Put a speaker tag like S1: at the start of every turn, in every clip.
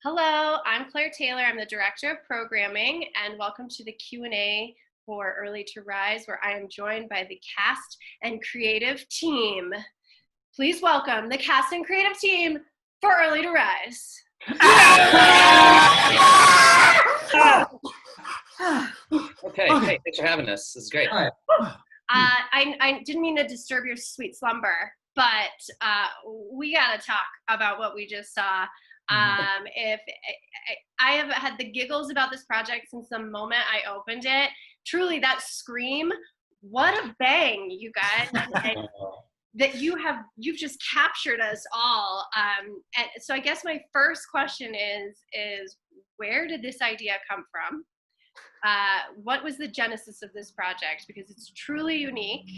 S1: Hello, I'm Claire Taylor. I'm the Director of Programming, and welcome to the Q&A for Early to Rise, where I am joined by the cast and creative team. Please welcome the cast and creative team for Early to Rise.
S2: Okay, hey, thanks for having us. This is great.
S1: I didn't mean to disturb your sweet slumber, but we gotta talk about what we just saw. If I have had the giggles about this project since the moment I opened it. Truly, that scream, what a bang, you guys. That you've just captured us all. And so I guess my first question is where did this idea come from? What was the genesis of this project? Because it's truly unique,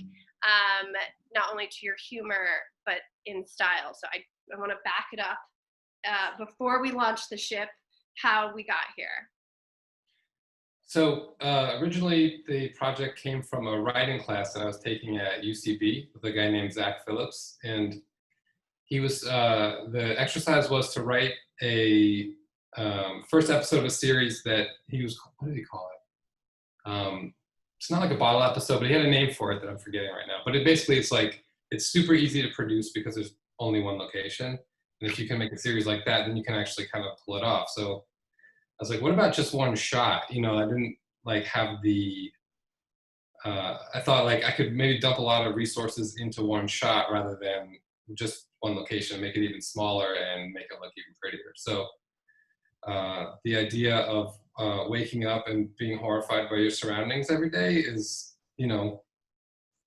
S1: not only to your humor, but in style. So I want to back it up before we launch the ship, how we got here.
S3: So originally the project came from a writing class that I was taking at UCB with a guy named Zach Phillips. And he was, the exercise was to write a first episode of a series that he was, what did he call it? It's not like a bottle episode, but he had a name for it that I'm forgetting right now. But it's super easy to produce because there's only one location. And if you can make a series like that, then you can actually kind of pull it off. So I was like, what about just one shot? You know, I didn't have the, I thought I could maybe dump a lot of resources into one shot rather than just one location, make it even smaller and make it look even prettier. So the idea of waking up and being horrified by your surroundings every day is,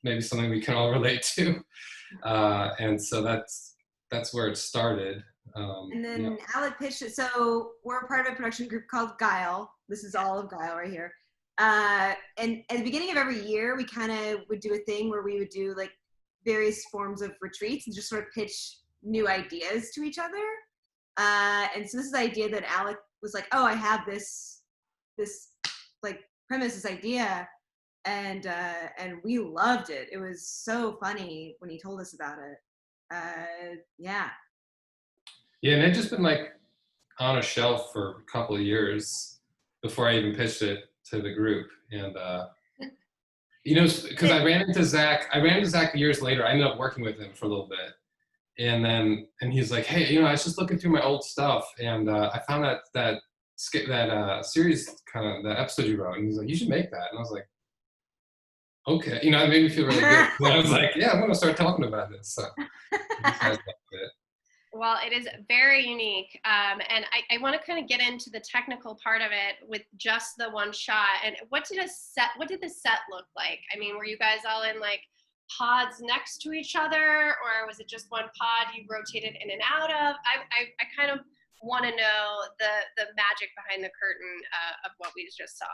S3: maybe something we can all relate to. And so that's where it started.
S4: And then Alec pitched it. So we're part of a production group called Guile. This is all of Guile right here. And at the beginning of every year, we kind of would do a thing where we would do various forms of retreats and just sort of pitch new ideas to each other. And so this is the idea that Alec was like, oh, I have this premise, this idea. And we loved it. It was so funny when he told us about it. Yeah,
S3: and it just been on a shelf for a couple of years before I even pitched it to the group. And because I ran into Zach years later. I ended up working with him for a little bit, and he's like, hey, I was just looking through my old stuff, and I found that series, kind of that episode you wrote, and he's like, you should make that. And I was like, okay, it made me feel really good. And I was like, yeah, I'm gonna start talking about this. So.
S1: Well, it is very unique, and I want to kind of get into the technical part of it with just the one shot. And what did the set look like? I mean, were you guys all in pods next to each other, or was it just one pod you rotated in and out of? I kind of want to know the magic behind the curtain of what we just saw.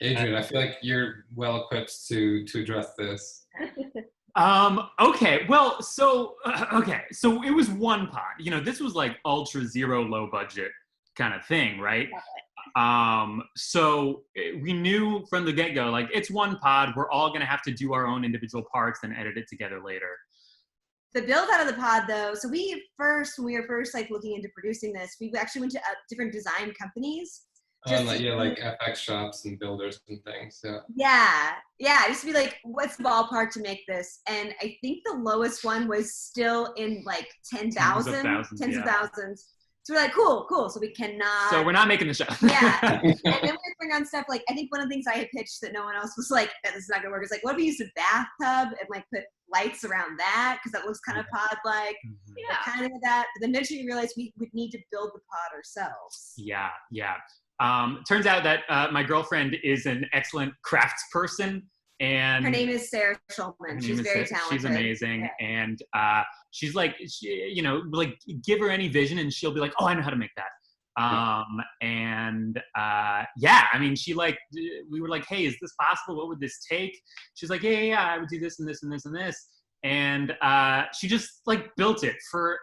S3: Adrian, I feel like you're well equipped to address this.
S5: Okay, well, so it was one pod. This was ultra zero low budget kind of thing, right? So we knew from the get-go, it's one pod. We're all gonna have to do our own individual parts and edit it together later.
S4: The build out of the pod, though, so when we were first looking into producing this, we actually went to different design companies.
S3: FX shops and builders and things.
S4: Yeah. Just to be what's the ballpark to make this? And I think the lowest one was still in 10,000, tens of thousands. So we're cool. So we cannot.
S5: So we're not making the show.
S4: Yeah. And then we bring on stuff I think one of the things I had pitched that no one else was this is not gonna work. Is what if we used a bathtub and put lights around that because that looks kind of pod-like.
S1: Yeah.
S4: Kind of that. But then eventually we realized we would need to build the pod ourselves.
S5: Yeah. Turns out that my girlfriend is an excellent crafts person, and
S4: her name is Sarah Schulman. She's very talented.
S5: She's amazing, yeah. And she's give her any vision, and she'll be like, "Oh, I know how to make that." We were like, "Hey, is this possible? What would this take?" She's like, "Yeah, I would do this and this and this and this." And she just built it for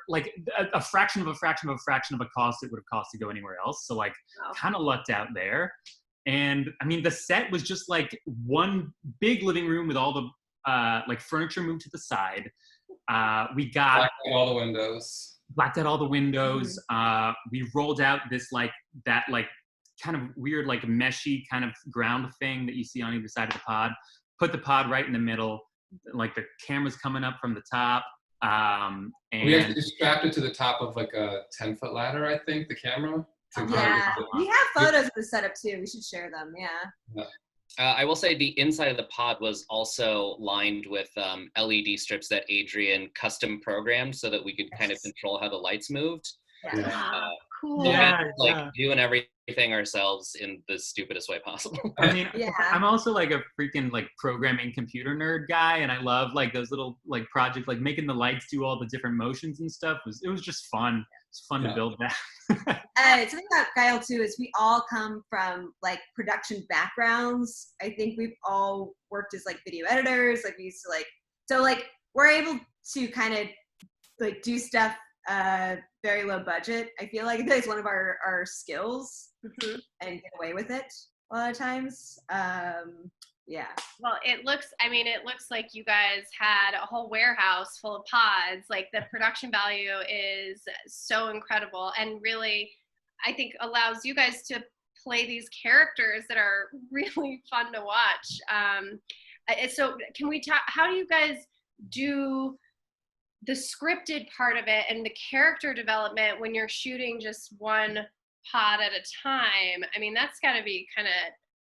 S5: a fraction of a fraction of a fraction of a cost it would have cost to go anywhere else. So
S1: wow.
S5: Kind of lucked out there. And I mean, the set was just one big living room with all the furniture moved to the side. We got
S3: all the windows.
S5: blacked out all the windows. We rolled out this kind of weird meshy kind of ground thing that you see on either side of the pod. Put the pod right in the middle, like the camera's coming up from the top. And
S3: we actually strapped it to the top of like a 10-foot ladder, I think, the camera.
S4: Yeah, we have photos of the setup too. We should share them. Yeah.
S2: I will say the inside of the pod was also lined with LED strips that Adrian custom programmed so that we could kind of control how the lights moved.
S1: Yeah. Cool.
S2: So doing everything ourselves in the stupidest way possible.
S5: I mean, I'm also like a freaking programming computer nerd guy, and I love those little projects, making the lights do all the different motions and stuff. It was just fun. It's fun to build that.
S4: Something about Guile too is we all come from production backgrounds. I think we've all worked as video editors. We used to so we're able to kind of do stuff very low budget. I feel like that's one of our skills, and get away with it a lot of times. Yeah.
S1: Well, it looks like you guys had a whole warehouse full of pods. The production value is so incredible, and really, I think allows you guys to play these characters that are really fun to watch. So can we talk, how do you guys do the scripted part of it and the character development when you're shooting just one pod at a time? I mean, that's got to be kind of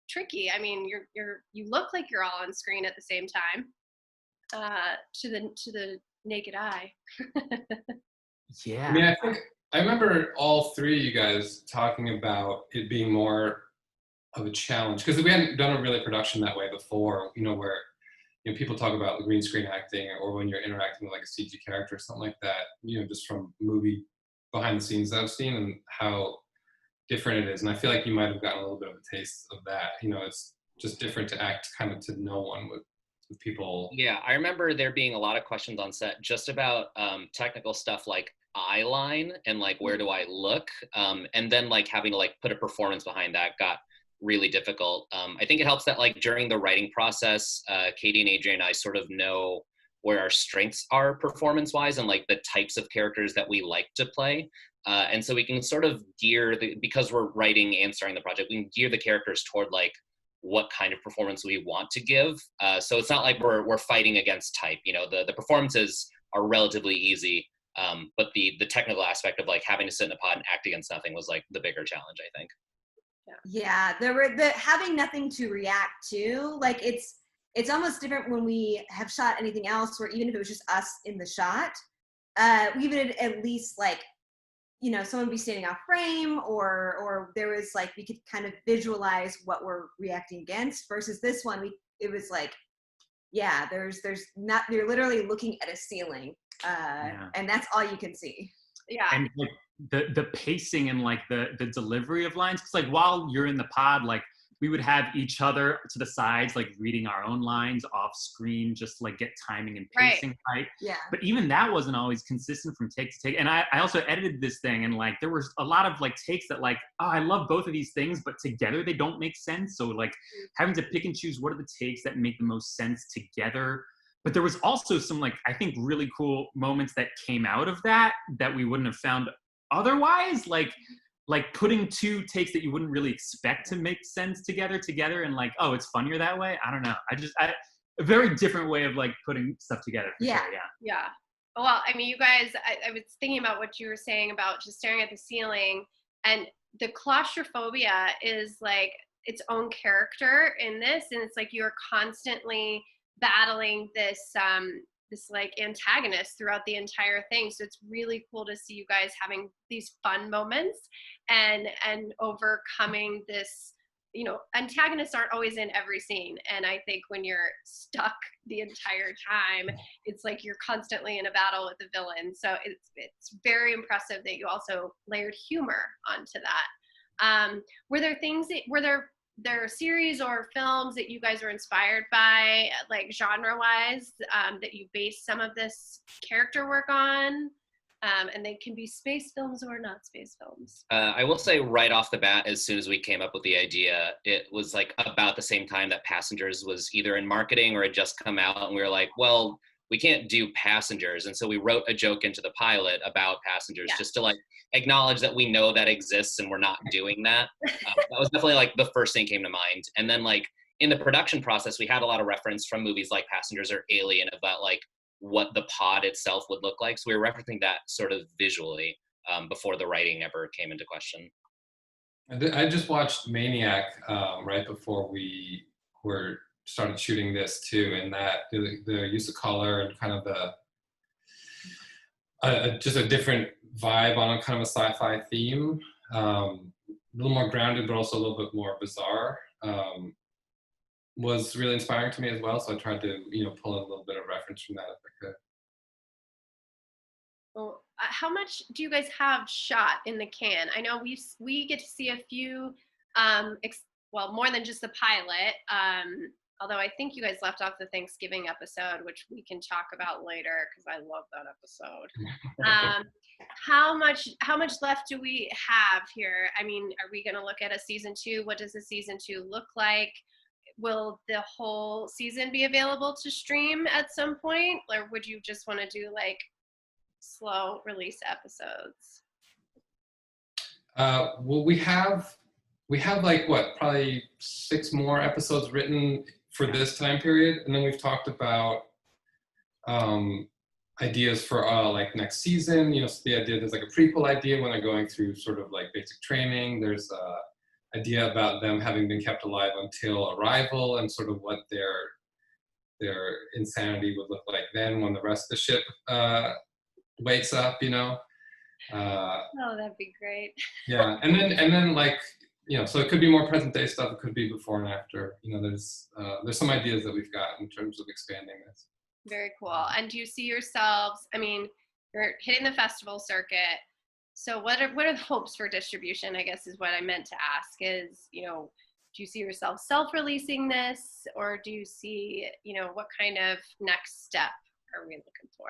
S1: tricky. I mean, you look like you're all on screen at the same time, to the naked eye.
S5: Yeah.
S3: I mean, I remember all three of you guys talking about it being more of a challenge because we hadn't done a really production that way before. Where people talk about the green screen acting, or when you're interacting with a CG character or something like that. Just from movie behind the scenes that I've seen and how different it is. And I feel like you might have gotten a little bit of a taste of that. It's just different to act kind of to no one with people.
S2: Yeah, I remember there being a lot of questions on set just about technical stuff like eye line and where do I look, and then having to put a performance behind that got really difficult. I think it helps that during the writing process, Katie and Adrian and I sort of know where our strengths are performance wise and the types of characters that we like to play. And so we can sort of gear because we're writing and starting the project, we can gear the characters toward what kind of performance we want to give. So it's not like we're fighting against type. The performances are relatively easy, but the technical aspect of having to sit in a pod and act against nothing was the bigger challenge, I think.
S4: Yeah, there were having nothing to react to. It's almost different when we have shot anything else, where even if it was just us in the shot, we would at least someone be standing off frame, or there was we could kind of visualize what we're reacting against. Versus this one, it was there's not, you're literally looking at a ceiling, and that's all you can see.
S1: Yeah.
S5: And the pacing and the delivery of lines, because while you're in the pod, we would have each other to the sides, reading our own lines off screen, just to get timing and pacing right.
S4: Yeah.
S5: But even that wasn't always consistent from take to take. And I also edited this thing, and there was a lot of takes that oh, I love both of these things, but together they don't make sense. So having to pick and choose what are the takes that make the most sense together. But there was also some I think really cool moments that came out of that we wouldn't have found otherwise, putting two takes that you wouldn't really expect to make sense together and oh, it's funnier that way. I don't know. A very different way of putting stuff together.
S4: Yeah.
S5: Sure,
S1: Yeah. Well, I mean, you guys, I was thinking about what you were saying about just staring at the ceiling, and the claustrophobia is its own character in this, and it's you're constantly battling this antagonist throughout the entire thing. So it's really cool to see you guys having these fun moments and overcoming this. Antagonists aren't always in every scene, and I think when you're stuck the entire time, it's you're constantly in a battle with the villain. So it's very impressive that you also layered humor onto that. Were there series or films that you guys were inspired by, genre-wise, that you based some of this character work on? And they can be space films or not space films.
S2: I will say right off the bat, as soon as we came up with the idea, it was about the same time that Passengers was either in marketing or had just come out, and we were well, we can't do passengers. And so we wrote a joke into the pilot about passengers just to like acknowledge that we know that exists and we're not doing that. That was definitely like the first thing came to mind. And then like in the production process, we had a lot of reference from movies like Passengers or Alien about like what the pod itself would look like. So we were referencing that sort of visually before the writing ever came into question.
S3: I just watched Maniac right before we were started shooting this too, and that the use of color and kind of the just a different vibe on a kind of a sci-fi theme, a little more grounded but also a little bit more bizarre, was really inspiring to me as well. So I tried to pull in a little bit of reference from that if I could.
S1: Well, how much do you guys have shot in the can? I know we get to see a few, more than just the pilot. Although I think you guys left off the Thanksgiving episode, which we can talk about later because I love that episode. How much left do we have here? I mean, are we going to look at a season 2? What does a season 2 look like? Will the whole season be available to stream at some point, or would you just want to do like slow release episodes?
S3: Well, we have like probably 6 more episodes written for this time period, and then we've talked about ideas for like next season. So the idea, there's like a prequel idea when they're going through sort of like basic training. There's a idea about them having been kept alive until arrival and sort of what their insanity would look like then when the rest of the ship wakes up.
S1: Oh, that'd be great.
S3: Yeah, and then like so it could be more present day stuff. It could be before and after. There's some ideas that we've got in terms of expanding this.
S1: Very cool. And do you see yourselves? I mean, you're hitting the festival circuit. So what are the hopes for distribution? I guess is what I meant to ask. Is do you see yourself self-releasing this, or do you see what kind of next step are we looking for?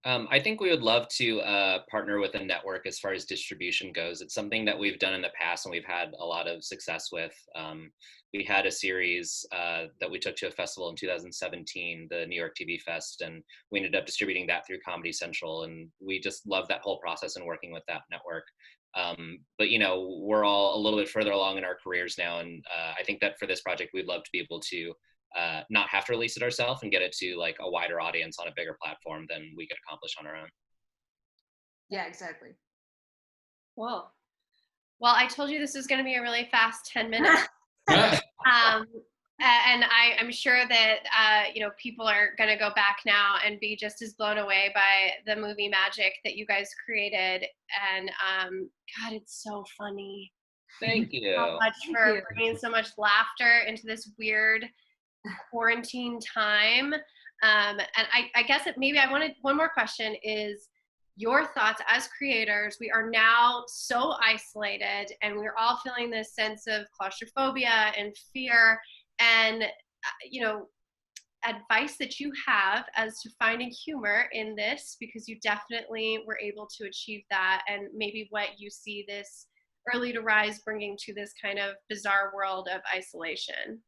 S2: I think we would love to partner with a network as far as distribution goes. It's something that we've done in the past and we've had a lot of success with. We had a series that we took to a festival in 2017, the New York TV Fest, and we ended up distributing that through Comedy Central. And we just love that whole process and working with that network. But we're all a little bit further along in our careers now. And I think that for this project, we'd love to be able to not have to release it ourselves and get it to like a wider audience on a bigger platform than we could accomplish on our own.
S4: Yeah, exactly.
S1: Cool. Well, I told you this was going to be a really fast 10 minutes. And I'm sure that people are going to go back now and be just as blown away by the movie magic that you guys created. And God, it's so funny.
S2: Thank you
S1: so much for bringing so much laughter into this weird quarantine time. And I guess maybe I wanted one more question is your thoughts as creators. We are now so isolated and we're all feeling this sense of claustrophobia and fear, and advice that you have as to finding humor in this, because you definitely were able to achieve that, and maybe what you see this Early to Rise bringing to this kind of bizarre world of isolation.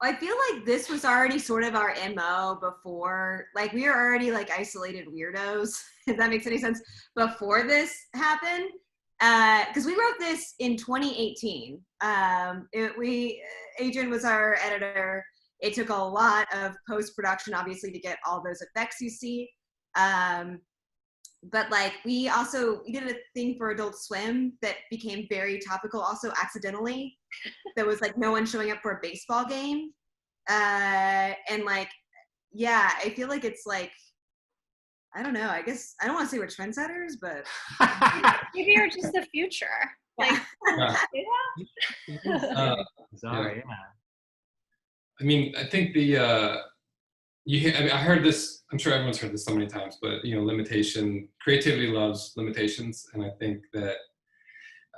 S4: I feel like this was already sort of our MO before, like we were already like isolated weirdos, if that makes any sense, before this happened. Because we wrote this in 2018. Adrian was our editor. It took a lot of post-production, obviously, to get all those effects you see. But like we did a thing for Adult Swim that became very topical also accidentally. There was like no one showing up for a baseball game. And like, yeah, I feel like it's like, I don't know, I guess, I don't want to say we're trendsetters, but.
S1: Maybe you're just the future. Like,
S5: Sorry, yeah.
S3: I mean, I think I heard this, I'm sure everyone's heard this so many times, but creativity loves limitations. And I think that,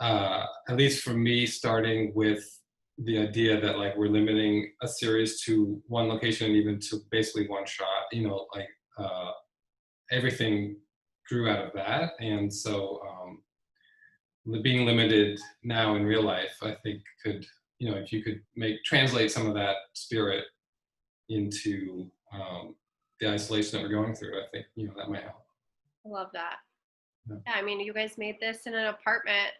S3: at least for me, starting with the idea that like we're limiting a series to one location and even to basically one shot, everything grew out of that. And so being limited now in real life, I think could, if you could translate some of that spirit into the isolation that we're going through. I think, that might help.
S1: I love that.
S3: Yeah.
S1: Yeah, I mean, you guys made this in an apartment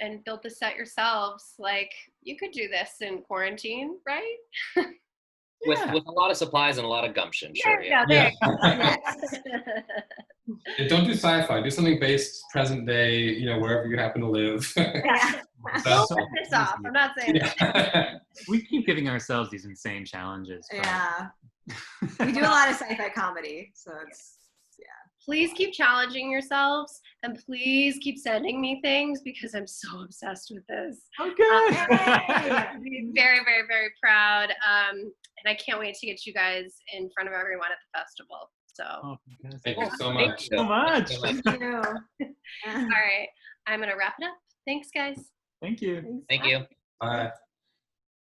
S1: and built the set yourselves. Like, you could do this in quarantine, right?
S2: With a lot of supplies and a lot of gumption, sure.
S1: Yeah, there you go.
S3: Yeah, don't do sci-fi. Do something based present day, wherever you happen to live.
S1: Yeah. Don't put this off. I'm not saying that.
S5: We keep giving ourselves these insane challenges. but-
S4: Yeah. We do a lot of sci-fi comedy, so it's
S1: Please keep challenging yourselves, and please keep sending me things because I'm so obsessed with this.
S5: Oh, good.
S1: I'd be very, very, very proud. And I can't wait to get you guys in front of everyone at the festival. So,
S3: Thank you so
S5: Thank
S3: much.
S5: you so much.
S4: thank you.
S1: all right, I'm gonna wrap it up. Thanks, guys.
S5: Thank you.
S2: Thank you.
S3: Bye.